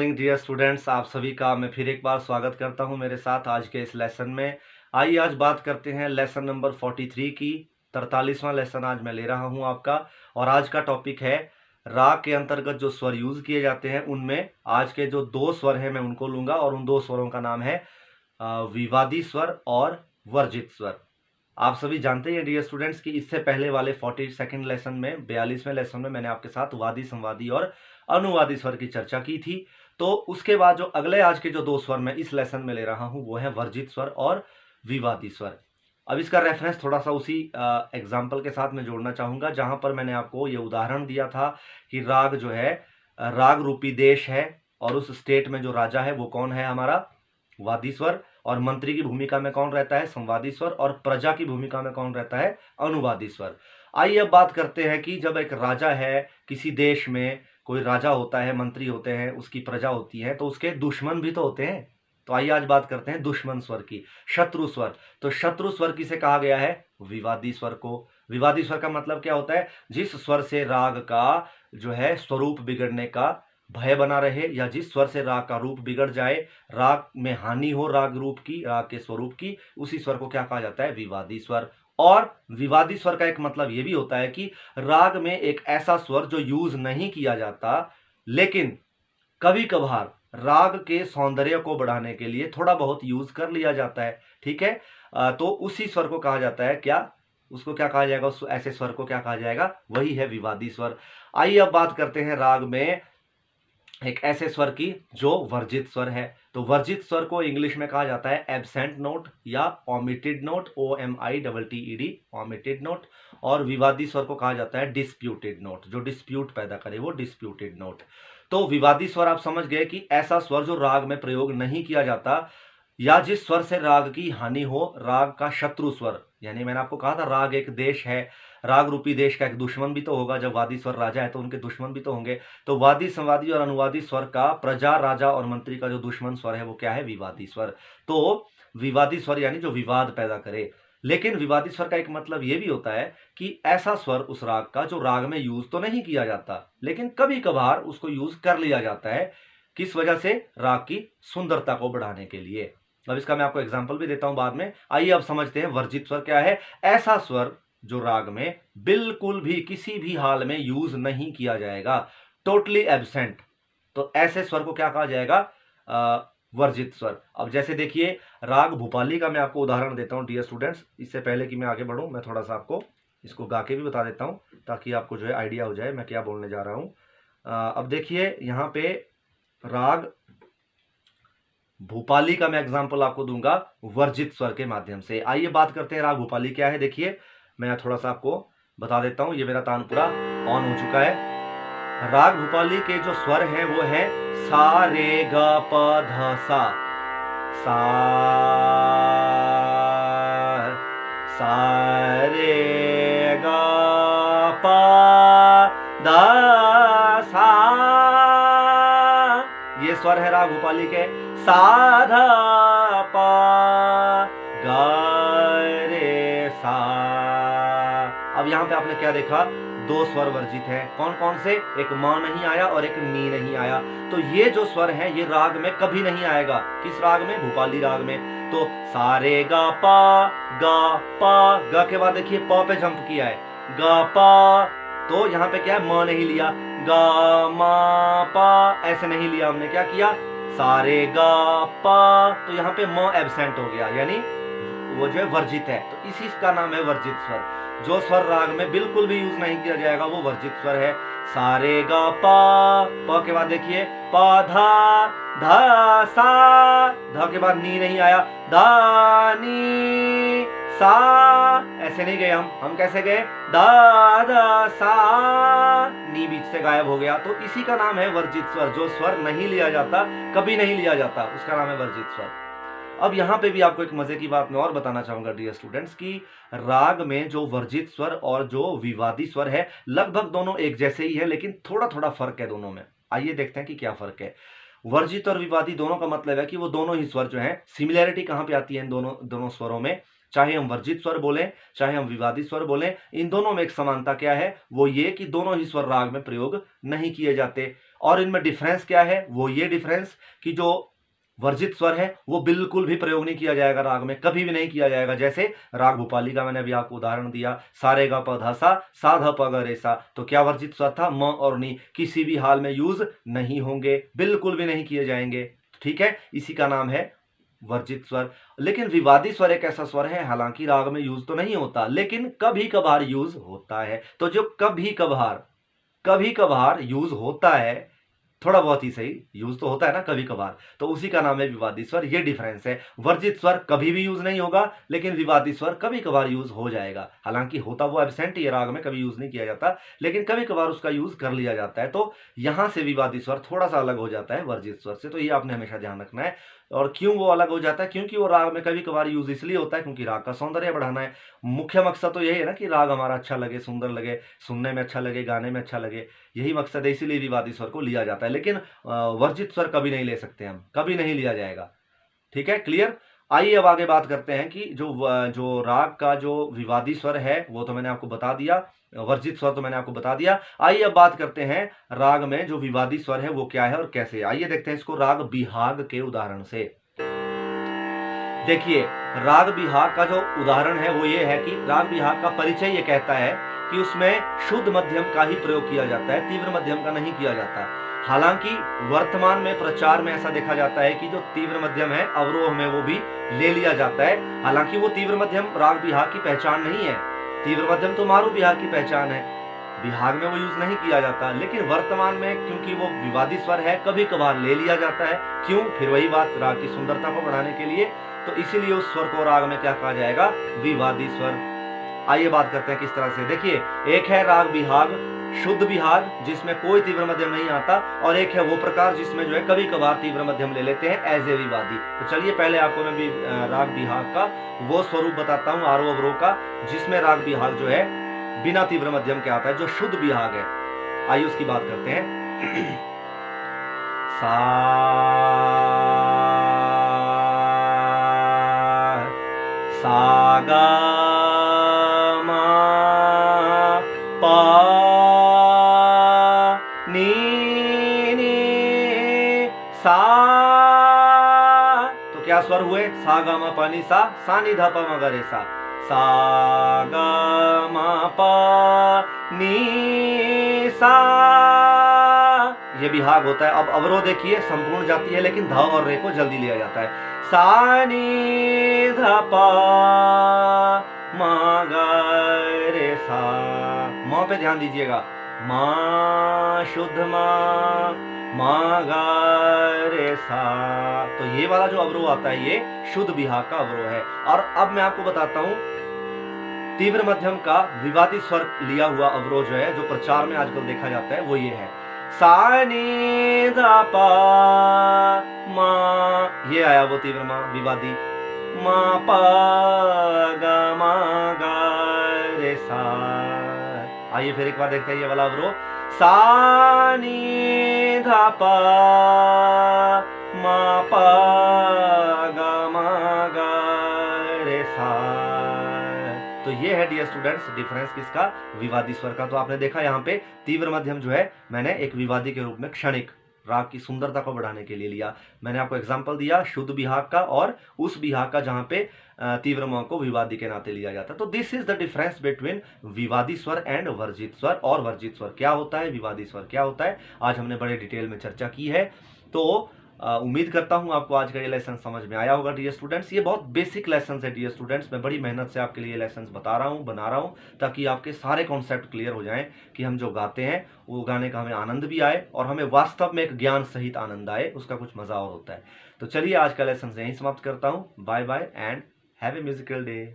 Dear students, आप सभी का मैं फिर एक बार स्वागत करता हूं मेरे साथ आज के इस लेसन में। आइए आज बात करते हैं लेसन नंबर 43 की। 43वां लेसन आज मैं ले रहा हूं आपका, और आज का टॉपिक है राग के अंतर्गत जो स्वर यूज किए जाते हैं उनमें आज के जो दो स्वर हैं मैं उनको लूंगा, और उन दो स्वरों का नाम है विवादी स्वर और वर्जित स्वर। आप सभी जानते हैं डियर स्टूडेंट्स कि इससे पहले वाले 42nd लेसन में 42वें लेसन में मैंने आपके साथ वादी, संवादी और अनुवादी स्वर की चर्चा की थी। तो उसके बाद जो अगले आज के जो दो स्वर मैं इस लेसन में ले रहा हूं वो है वर्जित स्वर और विवादी स्वर। अब इसका रेफरेंस थोड़ा सा उसी एग्जाम्पल के साथ मैं जोड़ना चाहूंगा जहां पर मैंने आपको ये उदाहरण दिया था कि राग जो है राग रूपी देश है, और उस स्टेट में जो राजा है वो कौन है, हमारा वादी स्वर, और मंत्री की भूमिका में कौन रहता है, संवादी स्वर, और प्रजा की भूमिका में कौन रहता है, अनुवादी स्वर। आइए अब बात करते हैं कि जब एक राजा है, किसी देश में कोई राजा होता है, मंत्री होते हैं, उसकी प्रजा होती है, तो उसके दुश्मन भी तो होते हैं। तो आइए आज बात करते हैं दुश्मन स्वर की, शत्रु स्वर। तो शत्रु स्वर किसे कहा गया है, विवादी स्वर को। विवादी स्वर का मतलब क्या होता है, जिस स्वर से राग का जो है स्वरूप बिगड़ने का भय बना रहे, या जिस स्वर से राग का रूप बिगड़ जाए, राग में हानि हो राग रूप की, राग के स्वरूप की, उसी स्वर को क्या कहा जाता है, विवादी स्वर। और विवादी स्वर का एक मतलब यह भी होता है कि राग में एक ऐसा स्वर जो यूज नहीं किया जाता, लेकिन कभी कभार राग के सौंदर्य को बढ़ाने के लिए थोड़ा बहुत यूज कर लिया जाता है। ठीक है, तो उसी स्वर को कहा जाता है क्या, उसको क्या कहा जाएगा, उस ऐसे स्वर को क्या कहा जाएगा, वही है विवादी स्वर। आइए अब बात करते हैं राग में एक ऐसे स्वर की जो वर्जित स्वर है। तो वर्जित स्वर को इंग्लिश में कहा जाता है एब्सेंट नोट या omitted note, OMITTED, omitted note. और विवादी स्वर को कहा जाता है डिस्प्यूटेड नोट, जो डिस्प्यूट पैदा करे वो डिस्प्यूटेड नोट। तो विवादी स्वर आप समझ गए कि ऐसा स्वर जो राग में प्रयोग नहीं किया जाता, या जिस स्वर से राग की हानि हो, राग का शत्रु स्वर। यानी मैंने आपको कहा था राग एक देश है, राग रूपी देश का एक दुश्मन भी तो होगा। जब वादी स्वर राजा है तो उनके दुश्मन भी तो होंगे। तो वादी, संवादी और अनुवादी स्वर का प्रजा, राजा और मंत्री का जो दुश्मन स्वर है वो क्या है, विवादी स्वर। तो विवादी स्वर यानी जो विवाद पैदा करे। लेकिन विवादी स्वर का एक मतलब यह भी होता है कि ऐसा स्वर उस राग का जो राग में यूज तो नहीं किया जाता, लेकिन कभी कभार उसको यूज कर लिया जाता है। किस वजह से, राग की सुंदरता को बढ़ाने के लिए। अब इसका मैं आपको एग्जाम्पल भी देता हूं बाद में। आइए अब समझते हैं वर्जित स्वर क्या है। ऐसा स्वर जो राग में बिल्कुल भी किसी भी हाल में यूज नहीं किया जाएगा, टोटली एब्सेंट। तो ऐसे स्वर को क्या कहा जाएगा, वर्जित स्वर। अब जैसे देखिए राग भूपाली का मैं आपको उदाहरण देता हूं डियर स्टूडेंट्स। इससे पहले कि मैं आगे बढ़ूं, मैं थोड़ा सा आपको इसको गा के भी बता देता हूं, ताकि आपको जो है आइडिया हो जाए मैं क्या बोलने जा रहा हूं। अब देखिए यहां पे राग भूपाली का मैं एग्जाम्पल आपको दूंगा वर्जित स्वर के माध्यम से। आइए बात करते हैं राग भूपाली क्या है। देखिए मैं थोड़ा सा आपको बता देता हूं, ये मेरा तानपुरा ऑन हो चुका है। राग भूपाली के जो स्वर हैं वो है सा रे ग प ध सा, सा रे ग प ध सा। ये स्वर है राग भूपाली के। सा ध प ग रे सा। अब यहां पे आपने क्या देखा, दो स्वर वर्जित हैं। कौन कौन से, एक म नहीं आया और एक नी नहीं आया। तो ये जो स्वर है ये राग में कभी नहीं आएगा। किस राग में, भूपाली राग में। तो सारे गा पा, गा पा, गा के बाद देखिए प पे जंप किया है, गा पा। तो यहां पे क्या है, म नहीं लिया, गा मा पा ऐसे नहीं लिया हमने, क्या किया, सारे गा पा। तो यहां पे म एब्सेंट हो गया, यानी वो जो है वर्जित है। तो इसी का नाम है वर्जित स्वर। जो स्वर राग में बिल्कुल भी यूज नहीं किया जाएगा वो वर्जित स्वर है। सारे गा पा, प के बाद देखिए पा धा, धा सा, धा के बाद नी नहीं आया, धा नी सा। ऐसे नहीं गए हम कैसे गए, दा दा सा, नी बीच से गायब हो गया। तो इसी का नाम है वर्जित स्वर। जो स्वर नहीं लिया जाता, कभी नहीं लिया जाता, उसका नाम है वर्जित स्वर। अब यहां पे भी आपको एक मजे की बात मैं और बताना चाहूंगा डियर स्टूडेंट्स की राग में जो वर्जित स्वर और जो विवादी स्वर है लगभग दोनों एक जैसे ही है, लेकिन थोड़ा थोड़ा फर्क है दोनों में। आइए देखते हैं कि क्या फर्क है। वर्जित और विवादी दोनों का मतलब है कि वो दोनों ही स्वर जो है, सिमिलैरिटी कहां पे आती है इन दोनों स्वरों में। चाहे हम वर्जित स्वर बोलें, चाहे हम विवादी स्वर बोलें, इन दोनों में एक समानता क्या है, वो ये कि दोनों ही स्वर राग में प्रयोग नहीं किए जाते। और इनमें डिफरेंस क्या है, वो ये डिफरेंस कि जो वर्जित स्वर है वो बिल्कुल भी प्रयोग नहीं किया जाएगा राग में, कभी भी नहीं किया जाएगा। जैसे राग भूपाली का मैंने अभी आपको उदाहरण दिया, सा रे गा प धा सा, सा ध प ग रे सा, तो क्या वर्जित स्वर था, म और नी, किसी भी हाल में यूज नहीं होंगे, बिल्कुल भी नहीं किए जाएंगे। ठीक है, इसी का नाम है वर्जित स्वर। लेकिन विवादी स्वर एक ऐसा स्वर है, हालांकि राग में यूज तो नहीं होता, लेकिन कभी कभार यूज होता है। तो जो कभी कभार यूज होता है, थोड़ा बहुत ही सही, यूज तो होता है ना कभी कभार, तो उसी का नाम है विवादी स्वर। ये डिफरेंस है, वर्जित स्वर कभी भी यूज नहीं होगा, लेकिन विवादी स्वर कभी कभार यूज हो जाएगा। हालांकि होता वो एब्सेंट ही है, राग में कभी यूज नहीं किया जाता, लेकिन कभी कभार उसका यूज कर लिया जाता है। तो यहां से विवादी स्वर थोड़ा सा अलग हो जाता है वर्जित स्वर से, तो ये आपने हमेशा ध्यान रखना है। और क्यों वो अलग हो जाता है, क्योंकि वो राग में कभी कभार यूज इसलिए होता है क्योंकि राग का सौंदर्य बढ़ाना है। मुख्य मकसद तो यही है ना कि राग हमारा अच्छा लगे, सुंदर लगे, सुनने में अच्छा लगे, गाने में अच्छा लगे, यही मकसद है, इसीलिए विवादी स्वर को लिया जाता है। लेकिन वर्जित स्वर कभी नहीं ले सकते, हम कभी नहीं लिया जाएगा। ठीक है, क्लियर। आइए अब आगे बात करते हैं कि जो राग का जो विवादी स्वर है वो तो मैंने आपको बता दिया, वर्जित स्वर तो मैंने आपको बता दिया। आइए अब बात करते हैं राग में जो विवादी स्वर है वो क्या है और कैसे। आइए देखते हैं इसको राग बिहाग के उदाहरण से। देखिए, राग बिहाग का जो उदाहरण है वो ये है कि राग बिहाग का परिचय ये कहता है कि उसमें शुद्ध मध्यम का ही प्रयोग किया जाता है, तीव्र मध्यम का नहीं किया जाता। हालांकि वर्तमान में प्रचार में ऐसा देखा जाता है कि जो तीव्र मध्यम है अवरोह में वो भी ले लिया जाता है। हालांकि वो तीव्र मध्यम राग बिहाग की पहचान नहीं है, तीव्र मध्यम तो मारू बिहाग की पहचान है, बिहाग में वो यूज नहीं किया जाता। लेकिन वर्तमान में क्योंकि वो विवादी स्वर है, कभी कभार ले लिया जाता है। क्यों, फिर वही बात, राग की सुंदरता को बढ़ाने के लिए, तो इसीलिए उस स्वर को राग में क्या कहा जाएगा, विवादी स्वर। आइए बात करते हैं किस तरह से। देखिए, एक है राग बिहाग, शुद्ध बिहाग जिसमें कोई तीव्र मध्यम नहीं आता, और एक है वो प्रकार जिसमें जो है कभी कभार तीव्र मध्यम ले लेते हैं एज ए विवादी। तो चलिए पहले आपको मैं भी राग बिहाग का वो स्वरूप बताता हूँ, आरोह अवरोह का, जिसमें राग बिहाग जो है बिना तीव्र मध्यम के आता है, जो शुद्ध बिहाग है। आइए उसकी बात करते हैं। सा सा गा मा पा नी नी सा, तो क्या स्वर हुए, सा गा मा पा नी सा, सा नी धा पा मा गा रे सा, सा गा मा पा नी सा, ये बिहाग होता है। अब अवरोह देखिए संपूर्ण जाती है, लेकिन ध और रे को जल्दी लिया जाता है। सा नी धा पा मा गा रे सा, म पे ध्यान दीजिएगा, मा शुद्ध मा गा रे सा, तो ये वाला जो अवरोह आता है ये शुद्ध बिहाग का अवरोह है। और अब मैं आपको बताता हूं तीव्र मध्यम का विवादी स्वर लिया हुआ अवरोह जो है, जो प्रचार में आजकल देखा जाता है, वो ये है, सा नी धा पा मा, ये आया वो तीव्र मा विवादी, मा पा गा मा गा रे सा। आइए फिर एक बार देखते हैं ये वाला अवरोह, सा नी धा पा मा पा गा मा गा रे सा। तो ये है डियर स्टूडेंट्स डिफरेंस किसका, विवादी स्वर का। तो आपने देखा यहाँ पे तीव्र मध्यम जो है मैंने एक विवादी के रूप में क्षणिक राग की सुंदरता को बढ़ाने के लिए लिया। मैंने आपको एग्जांपल दिया शुद्ध बिहाग का और उस बिहाग का जहां पे तीव्र म को विवादी के नाते लिया जाता है। तो this is the difference between विवादी स्वर एंड वर्जित स्वर। और वर्जित स्वर क्या होता है, विवादी स्वर क्या होता है, आज हमने बड़े डिटेल में चर्चा की है। तो उम्मीद करता हूं आपको आज का ये लेसन समझ में आया होगा डियर स्टूडेंट्स। ये बहुत बेसिक लेसन है डियर स्टूडेंट्स, मैं बड़ी मेहनत से आपके लिए लेसन बता रहा हूं, बना रहा हूं, ताकि आपके सारे कॉन्सेप्ट क्लियर हो जाएं कि हम जो गाते हैं वो गाने का हमें आनंद भी आए और हमें वास्तव में एक ज्ञान सहित आनंद आए, उसका कुछ मजा और होता है। तो चलिए आज का लेसन यहीं समाप्त करता हूँ। Bye bye and have a musical day.